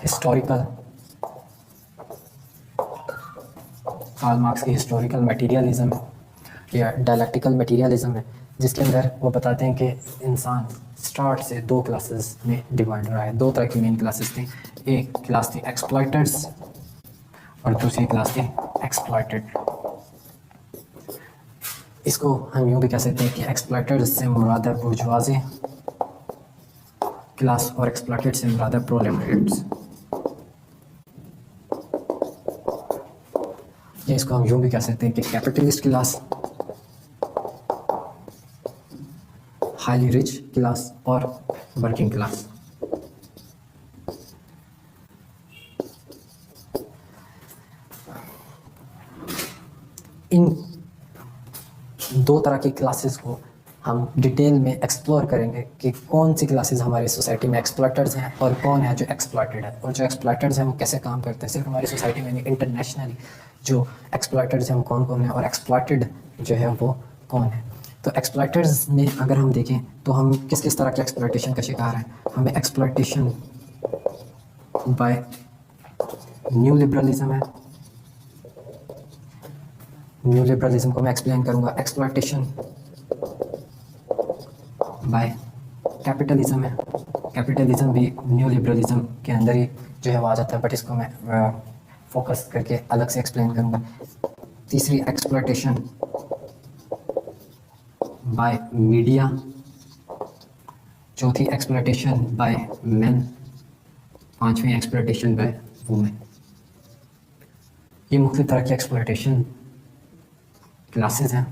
Historical, Karl Marx की historical materialism या dialectical materialism है, जिसके अंदर वो बताते हैं कि इंसान स्टार्ट से दो क्लासेस में डिवाइड रहा है। दो तरह की मेन क्लासेस थी, एक क्लास थी एक्सप्लॉइटर्स और दूसरी क्लास थी एक्सप्लॉइटेड। इसको हम यूँ भी कह सकते हैं कि एक्सप्लॉइटर्स से मुराद है बुर्जुआजी क्लास और एक्सप्लॉइटेड से मुराद है प्रोलेटारिएट्स। या इसको हम यूँ भी कह सकते हैं कि capitalist class, highly rich class और वर्किंग क्लास। इन दो तरह की क्लासेस को हम डिटेल में एक्सप्लोर करेंगे कि कौन सी क्लासेस हमारी सोसाइटी में एक्सप्लॉइटर्स हैं और कौन है जो एक्सप्लॉइटेड है, और जो एक्सप्लॉइटर्स हैं वो कैसे काम करते हैं, सिर्फ हमारी सोसाइटी में नहीं, इंटरनेशनली जो एक्सप्लॉइटर्स हैं वो कौन कौन है और एक्सप्लॉइटेड जो है वो कौन है। तो एक्सप्लॉइटर्स में अगर हम देखें तो हम किस किस तरह के एक्सप्लॉइटेशन का शिकार हैं। हमें एक्सप्लॉइटेशन बाय न्यू लिबरलिज्म है, न्यू लिबरलिज्म को मैं एक्सप्लेन करूँगा। एक्सप्लॉइटेशन बाय कैपिटलिज्म है, कैपिटलिज्म भी न्यू लिबरलिज्म के अंदर ही जो है वो आ जाता है, बट इसको मैं फोकस करके अलग से एक्सप्लेन करूँगा। तीसरी एक्सप्लॉइटेशन बाय मीडिया, चौथी एक्सप्लॉइटेशन बाय मेन, पांचवी एक्सप्लॉइटेशन बाय वुमेन। ये मुख्तलिफ तरह की एक्सप्लॉइटेशन क्लासेस हैं,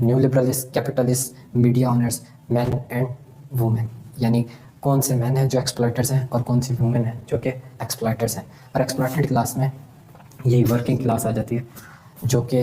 new liberalist, capitalist, media honours, man and women. यानी कौन से मैन हैं जो एक्सप्लॉइटर्स हैं और कौन सी वुमेन हैं जो कि एक्सप्लॉइटर्स हैं। और एक्सप्लॉइटेड क्लास में यही वर्किंग क्लास आ जाती है जो कि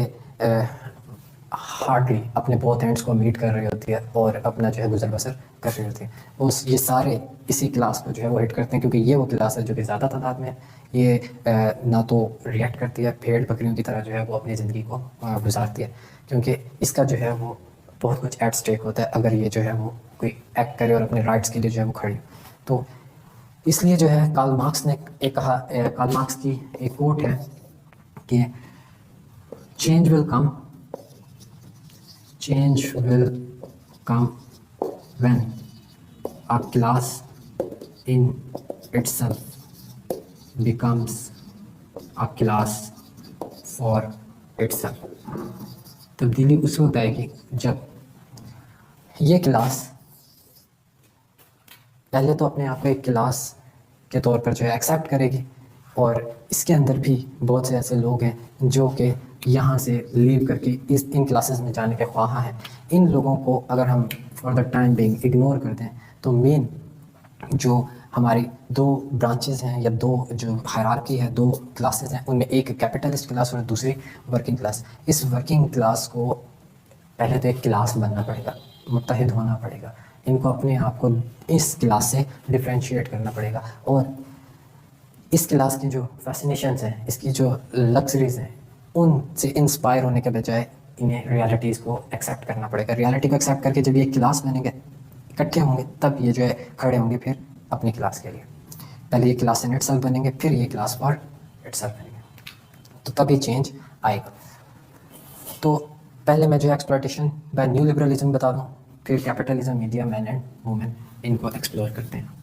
हार्डली अपने बोथ एंड्स को मीट कर रही होती है और अपना जो है गुजर बसर कर रही होती है। उस ये सारे इसी क्लास को जो है वो हिट करते हैं, क्योंकि ये वो क्लास है जो कि ज़्यादा तादाद में ये ना तो रिएक्ट करती है भेड़ बकरियों की तरह जो है वो अपनी ज़िंदगी को गुजारती है, क्योंकि इसका जो है वो बहुत कुछ एट स्टेक होता है अगर ये जो है वो कोई एक्ट करे और अपने राइट्स के लिए जो है वो खड़ी। तो इसलिए जो है कार्ल मार्क्स ने एक कहा, कार्ल मार्क्स की एक कोट है कि change will come when a class in itself becomes a class for itself. तब्दीली उस वक्त आएगी जब ये क्लास पहले तो अपने आप को एक क्लास के तौर पर जो है एक्सेप्ट करेगी, और इसके अंदर भी बहुत से ऐसे लोग हैं जो कि यहाँ से लीव करके इन क्लासेस में जाने के ख्वाह हैं। इन लोगों को अगर हम for the time being ignore कर दें तो मेन जो हमारी दो ब्रांचेस हैं या दो जो हायरार्की है, दो क्लासेस हैं, उनमें एक कैपिटलिस्ट क्लास और दूसरी वर्किंग क्लास। इस वर्किंग क्लास को पहले तो एक क्लास बनना पड़ेगा, मुत्तहिद होना पड़ेगा, इनको अपने आप को इस क्लास से डिफ्रेंशिएट करना पड़ेगा, और इस क्लास की जो फैसिनेशंस हैं, इसकी जो लग्जरीज हैं, उनसे इंस्पायर होने के बजाय इन्हें रियलिटीज़ को एक्सेप्ट करना पड़ेगा। रियलिटी को एक्सेप्ट करके जब ये क्लास बनेंगे, इकट्ठे होंगे, तब ये जो है खड़े होंगे फिर अपनी क्लास के लिए। पहले ये क्लास इन इटसेल्फ बनेंगे, फिर ये क्लास फॉर इटसेल्फ बनेंगे, तो तभी चेंज आएगा। तो पहले मैं जो एक्सप्लॉइटेशन बाय न्यू लिबरलिज्म बता दूँ, फिर capitalism, media, man and women, इनको एक्सप्लोर करते हैं।